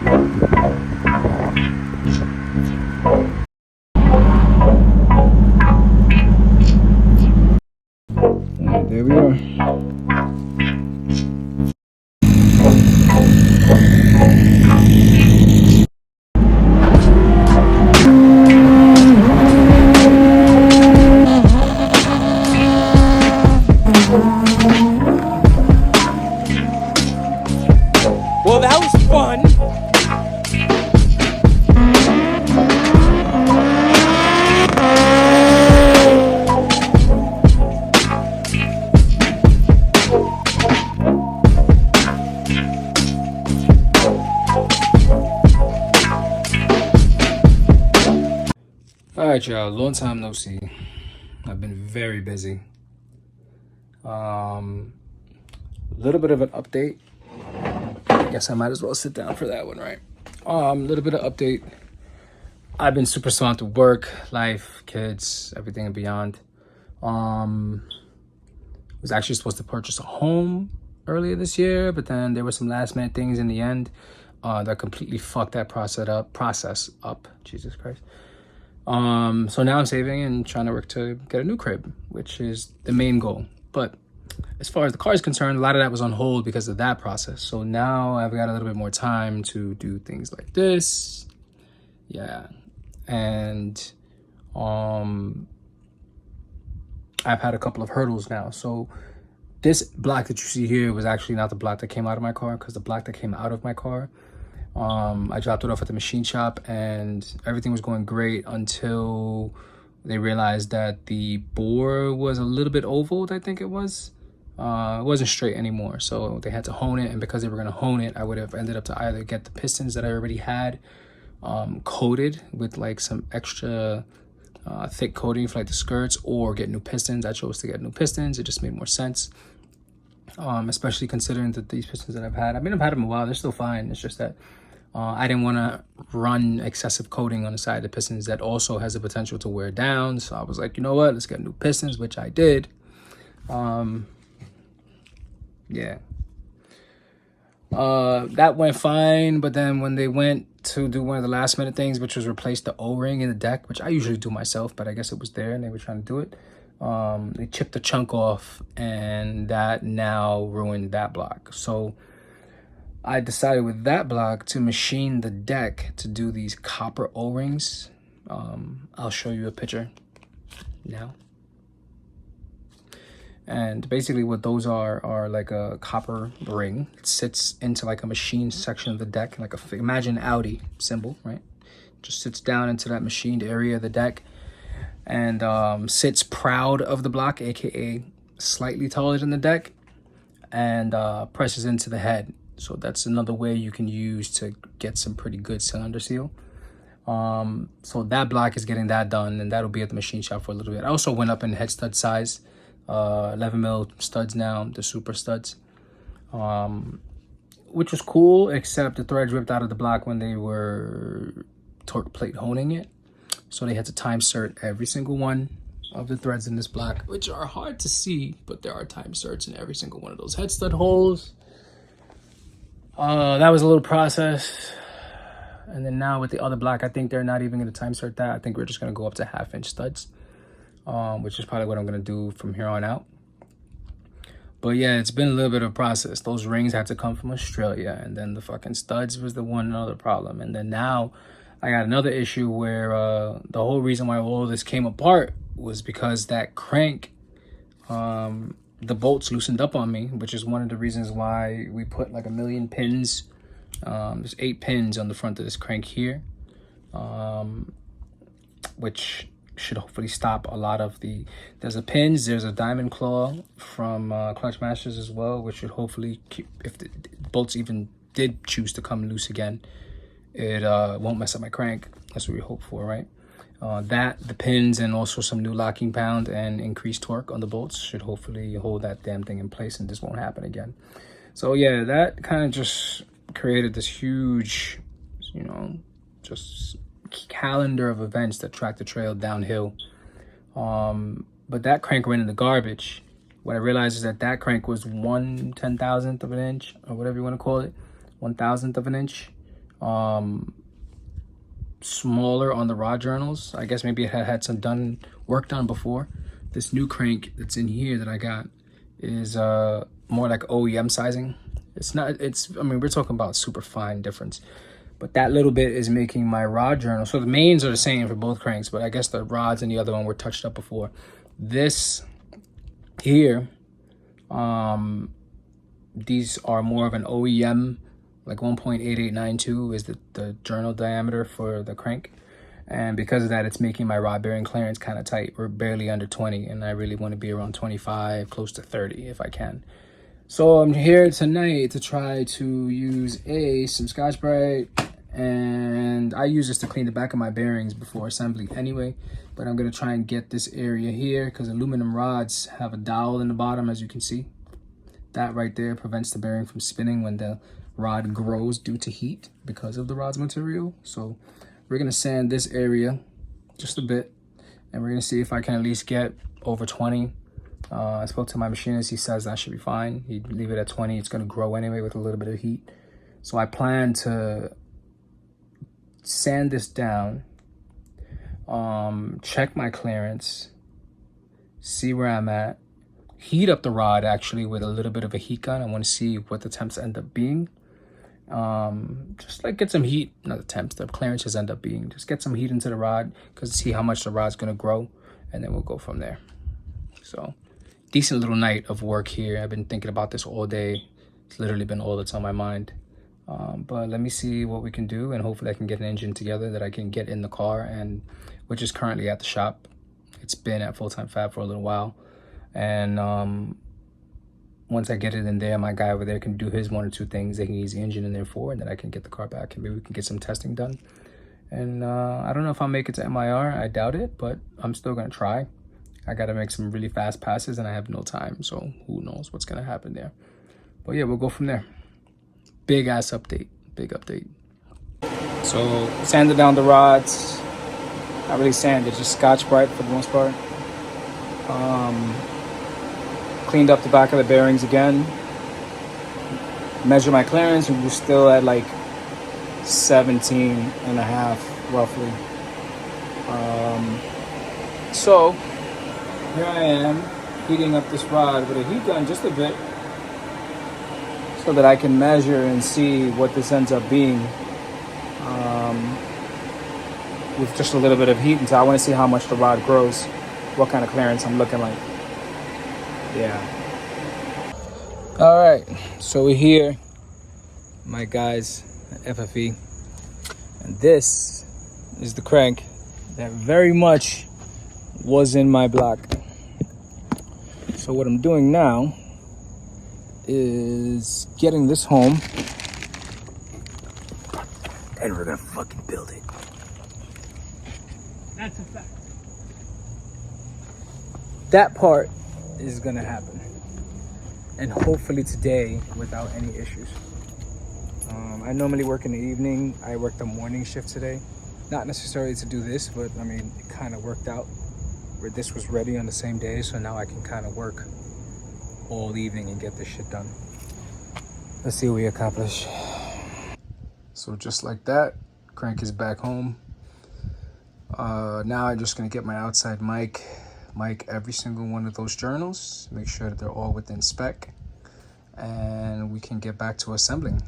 Alright, there we are. Well, that was fun. Alright, y'all, long time no see. I've been very busy. Little bit of an update. I guess I might as well sit down for that one, right? Little bit of update. I've been super swamped with work, life, kids, everything and beyond. Was actually supposed to purchase a home earlier this year, but then there were some last minute things in the end that completely fucked that process up. Jesus Christ. So now I'm saving and trying to work to get a new crib, which is the main goal. But as far as the car is concerned, a lot of that was on hold because of that process. So now I've got a little bit more time to do things like this. Yeah. And I've had a couple of hurdles now. So this block that you see here was actually not the block that came out of my car, because the block that came out of my car, I dropped it off at the machine shop and everything was going great until they realized that the bore was a little bit ovaled, I think it was. It wasn't straight anymore, so they had to hone it, and because they were going to hone it, I would have ended up to either get the pistons that I already had coated with like some extra thick coating for like the skirts, or get new pistons. I chose to get new pistons. It just made more sense, especially considering that these pistons that I've had them a while. They're still fine. It's just that I didn't want to run excessive coating on the side of the pistons that also has the potential to wear down. So I was like, you know what, let's get new pistons, which I did. Yeah. That went fine, but then when they went to do one of the last minute things, which was replace the O-ring in the deck, which I usually do myself, but I guess it was there and they were trying to do it. They chipped a chunk off, and that now ruined that block. So I decided with that block to machine the deck to do these copper O-rings. I'll show you a picture now. And basically what those are like a copper ring. It sits into like a machine section of the deck, like imagine Audi symbol, right? Just sits down into that machined area of the deck, and sits proud of the block, aka slightly taller than the deck, and presses into the head. So that's another way you can use to get some pretty good cylinder seal. So that block is getting that done, and that'll be at the machine shop for a little bit. I also went up in head stud size, 11 mil studs now, the super studs, which was cool, except the threads ripped out of the block when they were torque plate honing it. So they had to time cert every single one of the threads in this block, which are hard to see, but there are time certs in every single one of those head stud holes. That was a little process. And then now with the other block, I think they're not even going to time cert that. I think we're just going to go up to 1/2-inch studs, which is probably what I'm going to do from here on out. But yeah, it's been a little bit of a process. Those rings had to come from Australia, and then the fucking studs was the one other problem. And then now I got another issue where the whole reason why all of this came apart was because that crank, the bolts loosened up on me, which is one of the reasons why we put like 1,000,000 pins. There's 8 pins on the front of this crank here, which should hopefully stop a lot of the, there's a diamond claw from Clutch Masters as well, which should hopefully keep, if the bolts even did choose to come loose again, it won't mess up my crank. That's what we hope for, right? The pins, and also some new locking pound and increased torque on the bolts should hopefully hold that damn thing in place, and this won't happen again. So yeah, that kind of just created this huge, just calendar of events that tracked the trail downhill. But that crank went in the garbage. What I realized is that crank was 1/10,000th of an inch, or whatever you want to call it, 1,000th of an inch smaller on the rod journals. I guess maybe it had had some work done before. This new crank that's in here that I got is more like OEM sizing. It's not, I mean, we're talking about super fine difference, but that little bit is making my rod journal. So the mains are the same for both cranks, but I guess the rods and the other one were touched up before. This here, these are more of an OEM, like 1.8892 is the journal diameter for the crank. And because of that, it's making my rod bearing clearance kind of tight. We're barely under 20, and I really want to be around 25, close to 30 if I can. So I'm here tonight to try to use some Scotch-Brite, and I use this to clean the back of my bearings before assembly anyway. But I'm going to try and get this area here because aluminum rods have a dowel in the bottom, as you can see. That right there prevents the bearing from spinning when the rod grows due to heat because of the rod's material. So we're going to sand this area just a bit, and we're going to see if I can at least get over 20. I spoke to my machinist. He says that should be fine. He'd leave it at 20. It's going to grow anyway with a little bit of heat. So I plan to sand this down, check my clearance, see where I'm at, heat up the rod actually with a little bit of a heat gun. I want to see what the temps end up being. Just like get some heat, not the temps, the clearances end up being. Just get some heat into the rod because see how much the rod's going to grow, and then we'll go from there. So decent little night of work here. I've been thinking about this all day. It's literally been all that's on my mind. But let me see what we can do, and hopefully I can get an engine together that I can get in the car, and which is currently at the shop. It's been at Full-Time Fab for a little while, and once I get it in there, my guy over there can do his 1 or 2 things that he needs the engine in there for, and then I can get the car back, and maybe we can get some testing done. And I don't know if I'll make it to MIR. I doubt it, but I'm still gonna try. I gotta make some really fast passes, and I have no time, so who knows what's gonna happen there. But yeah, we'll go from there. Big ass update, big update. So sanded down the rods. Not really sanded, just Scotch-Brite for the most part. Cleaned up the back of the bearings again. Measure my clearance, and we're still at like 17.5 roughly. So here I am heating up this rod with a heat gun just a bit, so that I can measure and see what this ends up being with just a little bit of heat. And so I want to see how much the rod grows, what kind of clearance I'm looking like. Yeah. All right, so we're here, my guys at FFE, and this is the crank that very much was in my block. So what I'm doing now is getting this home, and we're gonna fucking build it. That's a fact. That part is gonna happen, and hopefully today without any issues. I normally work in the evening. I worked a morning shift today, not necessarily to do this, but I mean it kind of worked out where this was ready on the same day, so now I can kind of work all evening and get this shit done. Let's see what we accomplish. So just like that, crank is back home. Now I'm just gonna get my outside mic every single one of those journals, make sure that they're all within spec, and we can get back to assembling.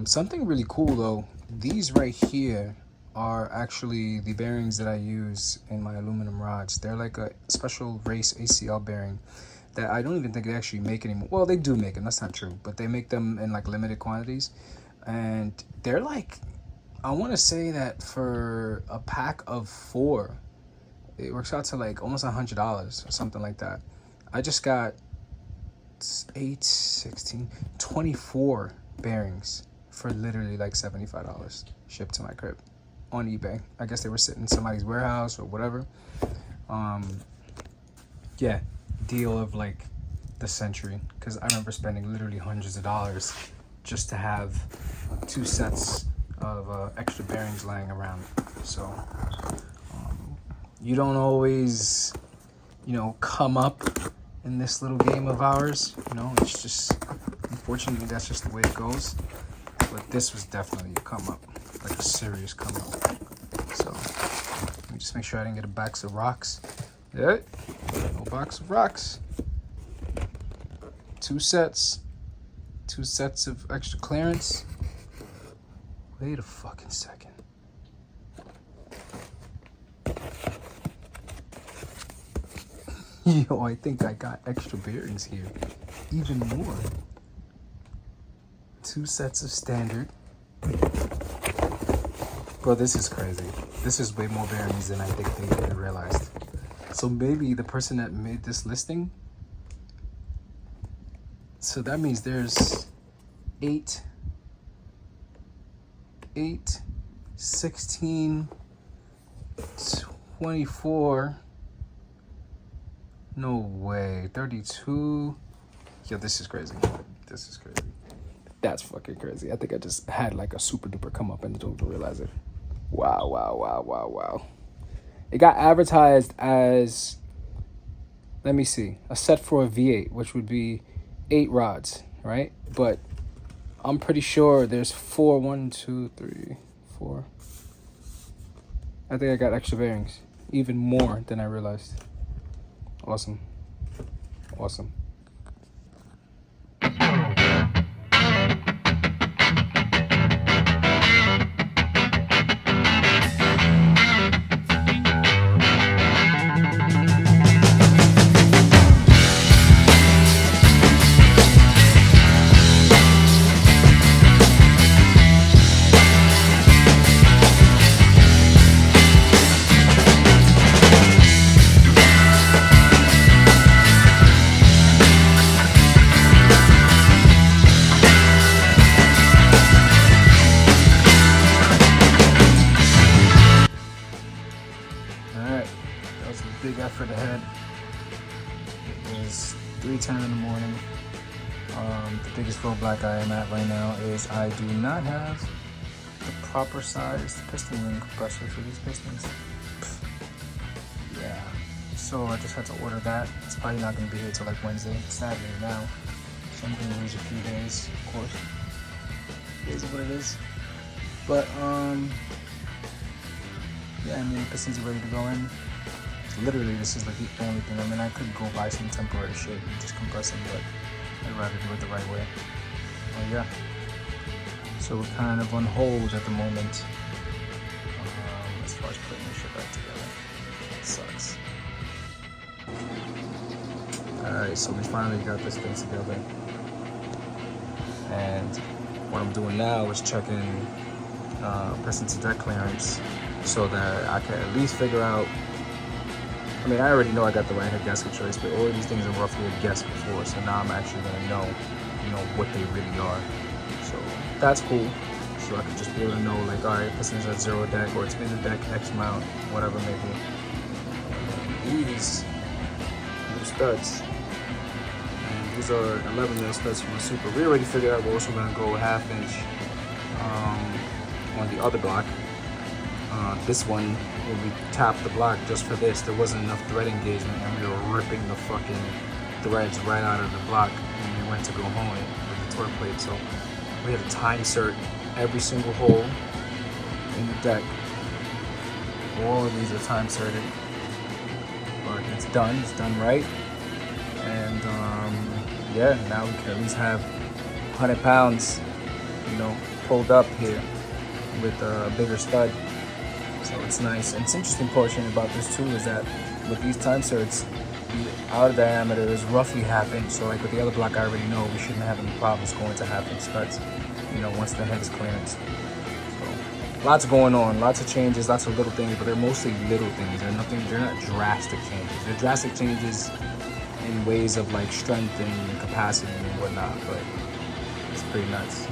Something really cool though, these right here are actually the bearings that I use in my aluminum rods. They're like a special race ACL bearing that I don't even think they actually make anymore. Well, they do make them, that's not true, but they make them in like limited quantities, and they're like, I want to say that for a pack of 4 it works out to like almost $100 or something like that. I just got 8, 16, 24 bearings for literally like $75 shipped to my crib on eBay. I guess they were sitting in somebody's warehouse or whatever. Yeah, deal of like the century, because I remember spending literally hundreds of dollars just to have 2 sets of extra bearings lying around. So you don't always, come up in this little game of ours. It's just, unfortunately, that's just the way it goes. But but this was definitely a come up, like a serious come up. So let me just make sure I didn't get a box of rocks. Yeah, no box of rocks. Two sets of extra clearance. Wait a fucking second. Yo, I think I got extra bearings here. Even more. 2 sets of standard. Bro, this is crazy. This is way more bearings than I think they even realized. So maybe the person that made this listing, so that means there's 8, 16, 24. No way. 32. Yo, this is crazy. This is crazy. That's fucking crazy. I think I just had like a super duper come up and don't realize it. Wow, wow, wow, wow, wow. It got advertised as, let me see, a set for a V8, which would be 8 rods, right? But I'm pretty sure there's 4. 1, 2, 3, 4. I think I got extra bearings, even more than I realized. Awesome. Awesome. Big effort ahead. It is 3:10 in the morning. The biggest roadblock I am at right now is I do not have the proper size piston ring compressor for these pistons. Yeah, so I just had to order that. It's probably not going to be here till like Wednesday. It's Saturday now, so I'm going to lose a few days, of course. It is what it is. But yeah, I mean, pistons are ready to go in. Literally, this is like the only thing. I mean, I could go buy some temporary shit and just compress them, but I'd rather do it the right way. But yeah, so we're kind of on hold at the moment as far as putting this shit back together. It sucks. Alright, so we finally got this thing together. And what I'm doing now is checking piston to deck clearance so that I can at least figure out. I mean, I already know I got the right head gasket choice, but all of these things are roughly a guess before, so now I'm actually gonna know, what they really are. So that's cool. So I can just be able to know, like, all right, piston's at 0 deck, or it's in the deck X amount, whatever it may be. These new studs, and these are 11mm studs from the Super. We already figured out we're also gonna go 1/2 inch on the other block. This one, when we tapped the block just for this, there wasn't enough thread engagement, and we were ripping the fucking threads right out of the block when we went to go home with the torque plate. So we had to time cert every single hole in the deck. All of these are time certed, but it's done right. And yeah, now we can at least have 100 pounds, pulled up here with a bigger stud. So it's nice. And it's interesting portion about this too is that with these time certs, the outer diameter is roughly 1/2 inch. So like with the other block, I already know we shouldn't have any problems going to 1/2 inch studs, once the head is clearance. So lots going on, lots of changes, lots of little things, but they're mostly little things. They're not drastic changes. They're drastic changes in ways of like strength and capacity and whatnot, but it's pretty nuts.